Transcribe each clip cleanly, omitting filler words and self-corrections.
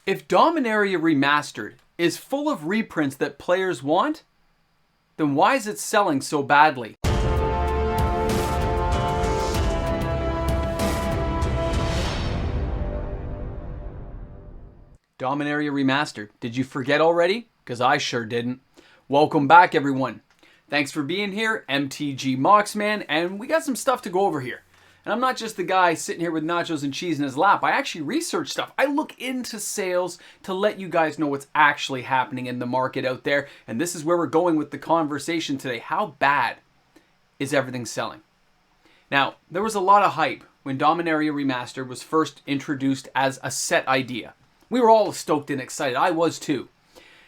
If Dominaria Remastered is full of reprints that players want, then why is it selling so badly? Dominaria Remastered. Did you forget already? Because I sure didn't. Welcome back, everyone. Thanks for being here, MTG Moxman, and we got some stuff to go over here. And I'm not just the guy sitting here with nachos and cheese in his lap. I actually research stuff. I look into sales to let you guys know what's actually happening in the market out there. And this is where we're going with the conversation today. How bad is everything selling? Now, there was a lot of hype when Dominaria Remastered was first introduced as a set idea. We were all stoked and excited. I was too.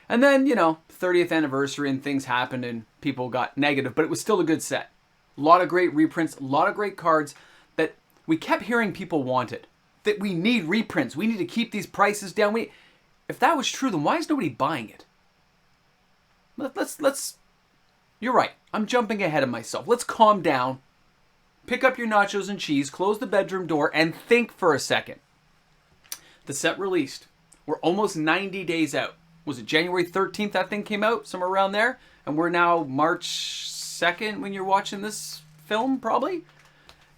And then, 30th anniversary and things happened and people got negative, but it was still a good set. A lot of great reprints, a lot of great cards that we kept hearing people wanted. That we need reprints. We need to keep these prices down. If that was true, then why is nobody buying it? Let's you're right. I'm jumping ahead of myself. Let's calm down. Pick up your nachos and cheese, close the bedroom door, and think for a second. The set released. We're almost 90 days out. Was it January 13th that thing came out? Somewhere around there? And we're now March 2nd when you're watching this film, probably?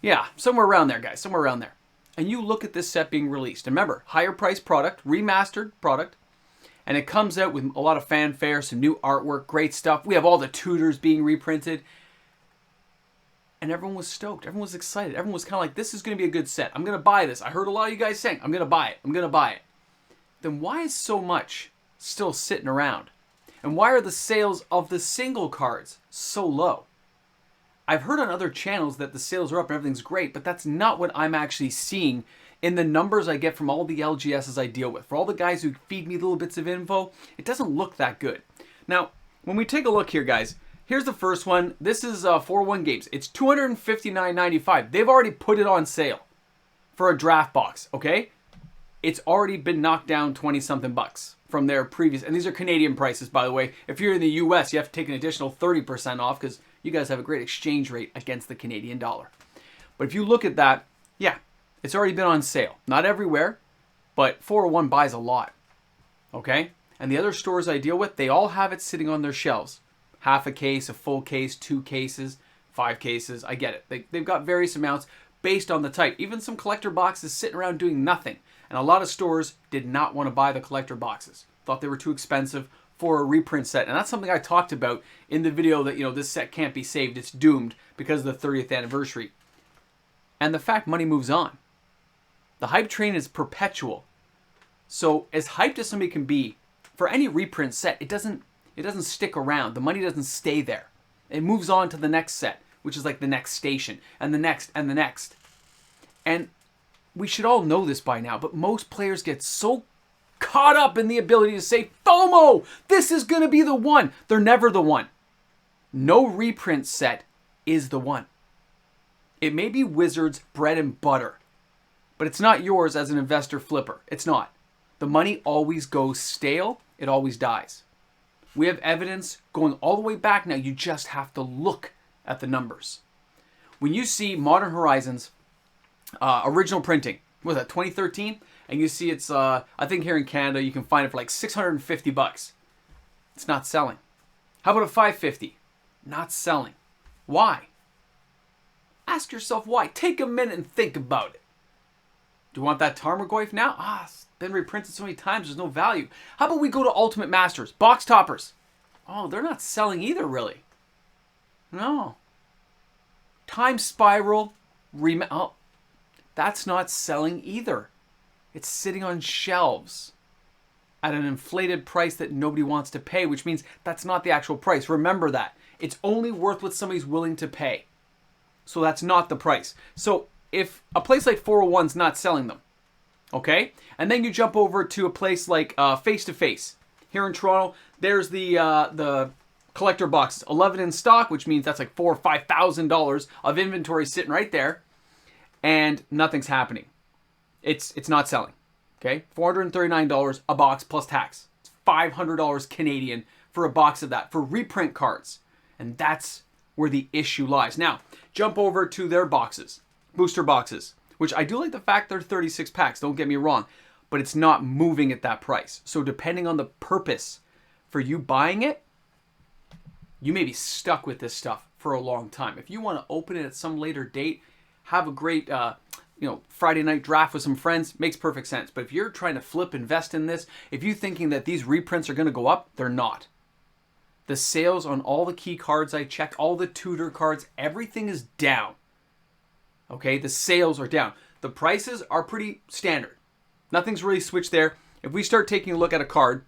Yeah, somewhere around there, guys. Somewhere around there. And you look at this set being released. And remember, higher priced product, remastered product. And it comes out with a lot of fanfare, some new artwork, great stuff. We have all the tutors being reprinted. And everyone was stoked. Everyone was excited. Everyone was kind of like, this is going to be a good set. I'm going to buy this. I heard a lot of you guys saying, I'm going to buy it. I'm going to buy it. Then why is so much still sitting around? And why are the sales of the single cards so low? I've heard on other channels that the sales are up and everything's great, but that's not what I'm actually seeing in the numbers I get from all the LGSs I deal with. For all the guys who feed me little bits of info, it doesn't look that good. Now, when we take a look here, guys, here's the first one. This is 401 Games. It's $259.95. They've already put it on sale for a draft box, okay? It's already been knocked down 20-something bucks from their previous, and these are Canadian prices, by the way. If you're in the US, you have to take an additional 30% off because you guys have a great exchange rate against the Canadian dollar. But if you look at that, yeah, it's already been on sale. Not everywhere, but 401 buys a lot, okay? And the other stores I deal with, they all have it sitting on their shelves. Half a case, a full case, 2 cases, 5 cases. I get it. They've got various amounts based on the type. Even some collector boxes sitting around doing nothing. And a lot of stores did not want to buy the collector boxes. Thought they were too expensive for a reprint set. And that's something I talked about in the video that, this set can't be saved. It's doomed because of the 30th anniversary. And the fact money moves on. The hype train is perpetual. So as hyped as somebody can be, for any reprint set, it doesn't stick around. The money doesn't stay there. It moves on to the next set, which is like the next station, and the next, and the next. And we should all know this by now, but most players get so caught up in the ability to say, FOMO, this is going to be the one. They're never the one. No reprint set is the one. It may be Wizards' bread and butter, but it's not yours as an investor flipper. It's not. The money always goes stale. It always dies. We have evidence going all the way back now. You just have to look at the numbers. When you see Modern Horizons original printing, what was that, 2013? And you see it's, I think here in Canada, you can find it for like 650 bucks. It's not selling. How about a 550? Not selling. Why? Ask yourself why. Take a minute and think about it. Do you want that Tarmogoyf now? It's been reprinted so many times, there's no value. How about we go to Ultimate Masters? Box toppers. Oh, they're not selling either, really. No. Time Spiral. That's not selling either. It's sitting on shelves at an inflated price that nobody wants to pay, which means that's not the actual price. Remember that. It's only worth what somebody's willing to pay. So that's not the price. So if a place like 401's not selling them, okay? And then you jump over to a place like Face to Face. Here in Toronto, there's the collector boxes. 11 in stock, which means that's like $4,000 or $5,000 of inventory sitting right there. And nothing's happening. It's not selling. Okay? $439 a box plus tax. It's $500 Canadian for a box of that for reprint cards. And that's where the issue lies. Now, jump over to their boxes. Booster boxes. Which I do like the fact they're 36 packs. Don't get me wrong. but it's not moving at that price. So depending on the purpose for you buying it, you may be stuck with this stuff for a long time. If you want to open it at some later date, have a great Friday night draft with some friends, makes perfect sense. But if you're trying to flip, invest in this, if you're thinking that these reprints are going to go up, they're not. The sales on all the key cards I checked, all the tutor cards, everything is down. Okay, the sales are down. The prices are pretty standard. Nothing's really switched there. If we start taking a look at a card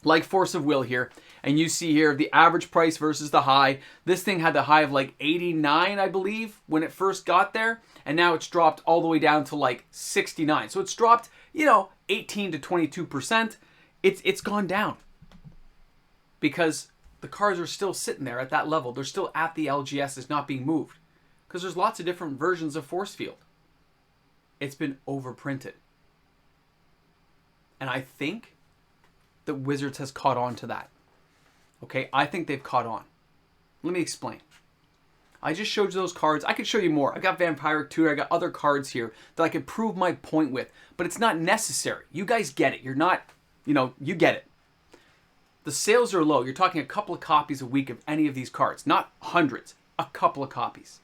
like Force of Will here, and you see here the average price versus the high, this thing had the high of like 89, I believe, when it first got there, and now it's dropped all the way down to like 69. So it's dropped, 18 to 22%. It's gone down because the cards are still sitting there at that level. They're still at the LGS, it's not being moved because there's lots of different versions of Force Field. It's been overprinted. And I think that Wizards has caught on to that. Okay, I think they've caught on. Let me explain. I just showed you those cards. I could show you more. I got Vampiric Tutor. I got other cards here that I could prove my point with. But it's not necessary. You guys get it. You're not, you get it. The sales are low. You're talking a couple of copies a week of any of these cards. Not hundreds. A couple of copies.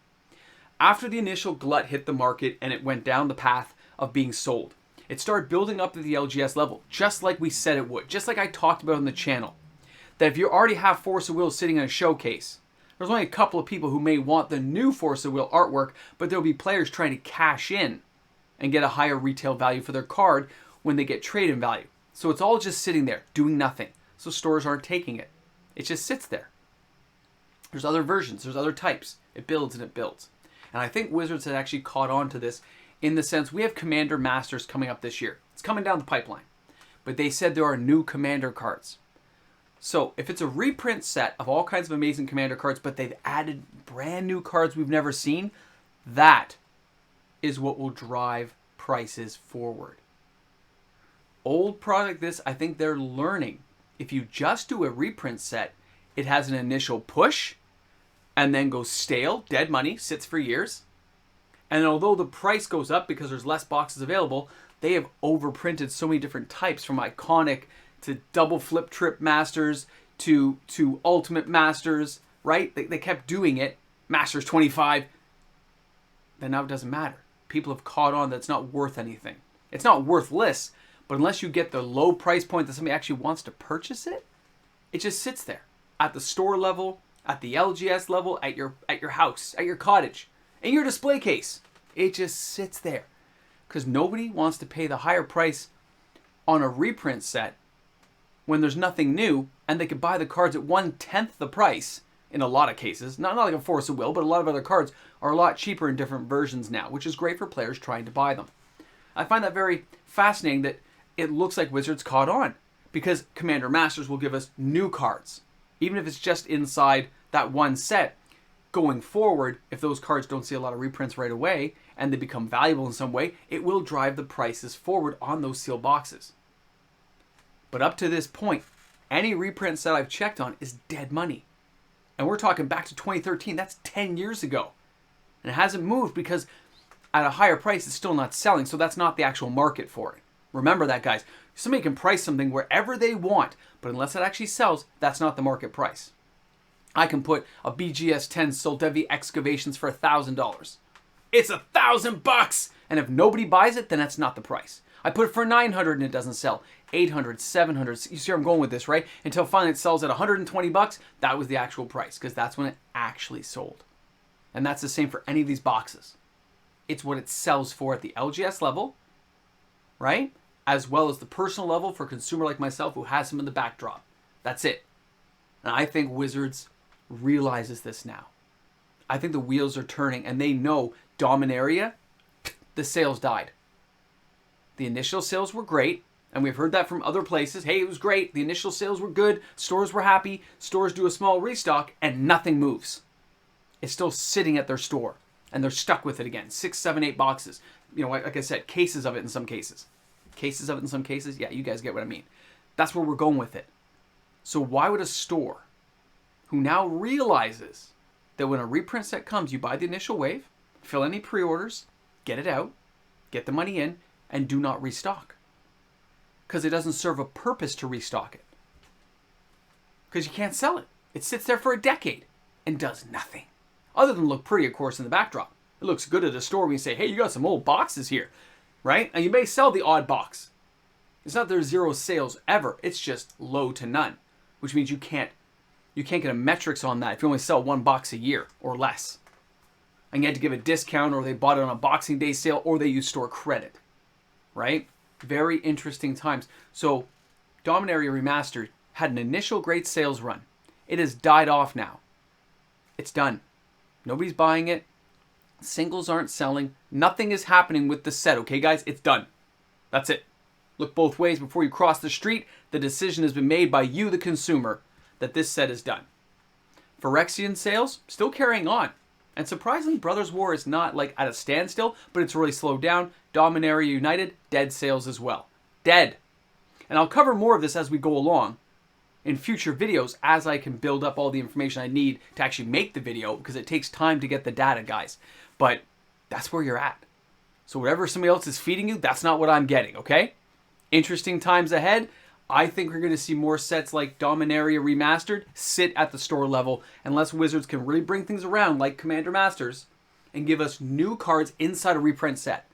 After the initial glut hit the market and it went down the path of being sold, it started building up to the LGS level, just like we said it would. Just like I talked about on the channel. That if you already have Force of Will sitting in a showcase, there's only a couple of people who may want the new Force of Will artwork, but there'll be players trying to cash in and get a higher retail value for their card when they get trade-in value. So it's all just sitting there, doing nothing. So stores aren't taking it. It just sits there. There's other versions, there's other types. It builds and it builds. And I think Wizards had actually caught on to this in the sense we have Commander Masters coming up this year. It's coming down the pipeline. But they said there are new Commander cards. So if it's a reprint set of all kinds of amazing Commander cards, but they've added brand new cards we've never seen, that is what will drive prices forward. Old product this, I think they're learning. If you just do a reprint set, it has an initial push and then goes stale, dead money, sits for years. And although the price goes up because there's less boxes available, they have overprinted so many different types, from iconic to double flip trip masters to ultimate masters, right? They kept doing it. Masters 25. Then now it doesn't matter. People have caught on that it's not worth anything. It's not worthless, but unless you get the low price point that somebody actually wants to purchase it, it just sits there at the store level, at the LGS level, at your house, at your cottage, in your display case. It just sits there because nobody wants to pay the higher price on a reprint set when there's nothing new, and they could buy the cards at 1/10 the price in a lot of cases. Not like a Force of Will, but a lot of other cards are a lot cheaper in different versions now, which is great for players trying to buy them. I find that very fascinating that it looks like Wizards caught on, because Commander Masters will give us new cards. Even if it's just inside that one set, going forward, if those cards don't see a lot of reprints right away, and they become valuable in some way, it will drive the prices forward on those sealed boxes. But up to this point, any reprint set I've checked on is dead money. And we're talking back to 2013. That's 10 years ago. And it hasn't moved because at a higher price, it's still not selling. So that's not the actual market for it. Remember that, guys. Somebody can price something wherever they want, but unless it actually sells, that's not the market price. I can put a BGS 10 Soldevi Excavations for $1,000. It's $1,000! And if nobody buys it, then that's not the price. I put it for $900 and it doesn't sell. $800, $700. You see where I'm going with this, right? Until finally it sells at $120. That was the actual price, because that's when it actually sold. And that's the same for any of these boxes. It's what it sells for at the LGS level, right? As well as the personal level for a consumer like myself who has them in the backdrop. That's it. And I think Wizards realizes this now. I think the wheels are turning, and they know Dominaria, the sales died. The initial sales were great, and we've heard that from other places. Hey, it was great. The initial sales were good. Stores were happy. Stores do a small restock, and nothing moves. It's still sitting at their store, and they're stuck with it again. 6, 7, 8 boxes. Like I said, cases of it in some cases. Cases of it in some cases? Yeah, you guys get what I mean. That's where we're going with it. So why would a store who now realizes that when a reprint set comes, you buy the initial wave, fill any pre-orders, get it out, get the money in, and do not restock? because it doesn't serve a purpose to restock it. Because you can't sell it. It sits there for a decade and does nothing. Other than look pretty, of course, in the backdrop. It looks good at a store when you say, hey, you got some old boxes here, right? And you may sell the odd box. It's not there's zero sales ever. It's just low to none, which means you can't get a metrics on that if you only sell one box a year or less. And you had to give a discount, or they bought it on a Boxing Day sale, or they use store credit, right? Very interesting times. So Dominaria Remastered had an initial great sales run. It has died off now. It's done. Nobody's buying it. Singles aren't selling. Nothing is happening with the set, okay, guys? It's done. That's it. Look both ways before you cross the street. The decision has been made by you, the consumer, that this set is done. Phyrexian sales, still carrying on. And surprisingly, Brothers War is not like at a standstill, but it's really slowed down. Dominaria United, dead sales as well. Dead. And I'll cover more of this as we go along in future videos as I can build up all the information I need to actually make the video, because it takes time to get the data, guys. But that's where you're at. So whatever somebody else is feeding you, that's not what I'm getting, okay? Interesting times ahead. I think we're going to see more sets like Dominaria Remastered sit at the store level unless Wizards can really bring things around like Commander Masters and give us new cards inside a reprint set.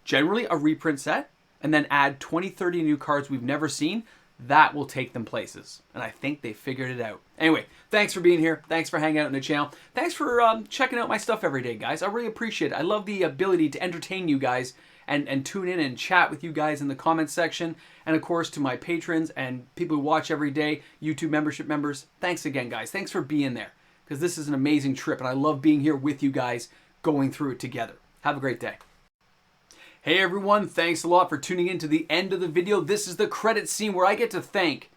Generally a reprint set, and then add 20, 30 new cards we've never seen. That will take them places. And I think they figured it out. Anyway, thanks for being here. Thanks for hanging out in the channel. Thanks for checking out my stuff every day, guys. I really appreciate it. I love the ability to entertain you guys and tune in and chat with you guys in the comments section. And of course, to my patrons and people who watch every day, YouTube membership members, thanks again, guys. Thanks for being there, because this is an amazing trip, and I love being here with you guys going through it together. Have a great day. Hey everyone, thanks a lot for tuning in to the end of the video. This is the credit scene where I get to thank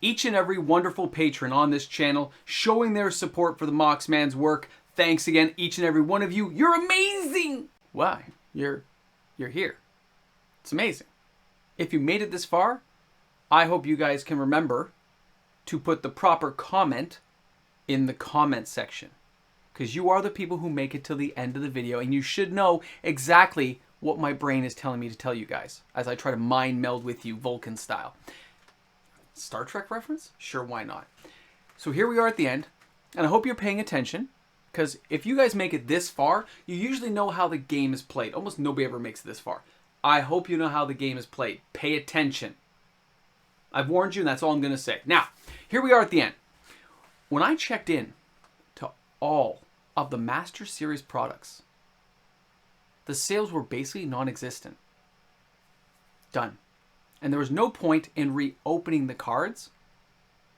each and every wonderful patron on this channel, showing their support for the Moxman's work. Thanks again, each and every one of you. You're amazing! Why? You're here. It's amazing. If you made it this far, I hope you guys can remember to put the proper comment in the comment section, because you are the people who make it to the end of the video, and you should know exactly what my brain is telling me to tell you guys as I try to mind meld with you Vulcan style. Star Trek reference? Sure, why not? So here we are at the end, and I hope you're paying attention, because if you guys make it this far, you usually know how the game is played. Almost nobody ever makes it this far. I hope you know how the game is played. Pay attention. I've warned you, and that's all I'm going to say. Now, here we are at the end. When I checked in to all of the Master Series products, the sales were basically non-existent. Done. And there was no point in reopening the cards,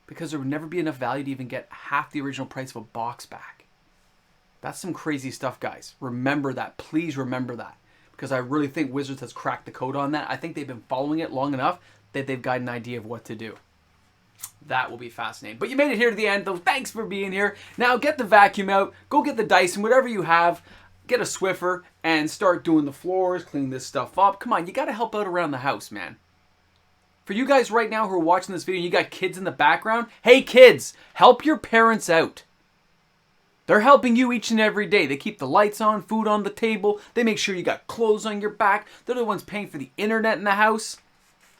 because there would never be enough value to even get half the original price of a box back. That's some crazy stuff, guys. Remember that. Please remember that. Because I really think Wizards has cracked the code on that. I think they've been following it long enough that they've got an idea of what to do. That will be fascinating. But you made it here to the end, though. Thanks for being here. Now get the vacuum out. Go get the Dyson, whatever you have. Get a Swiffer and start doing the floors, clean this stuff up. Come on, you got to help out around the house, man. For you guys right now who are watching this video and you got kids in the background, hey kids, help your parents out. They're helping you each and every day. They keep the lights on, food on the table. They make sure you got clothes on your back. They're the ones paying for the internet in the house.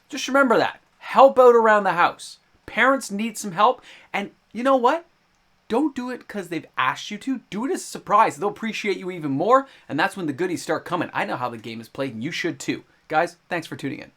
Just remember that. Help out around the house. Parents need some help. And you know what? Don't do it because they've asked you to. Do it as a surprise. They'll appreciate you even more. And that's when the goodies start coming. I know how the game is played, and you should too. Guys, thanks for tuning in.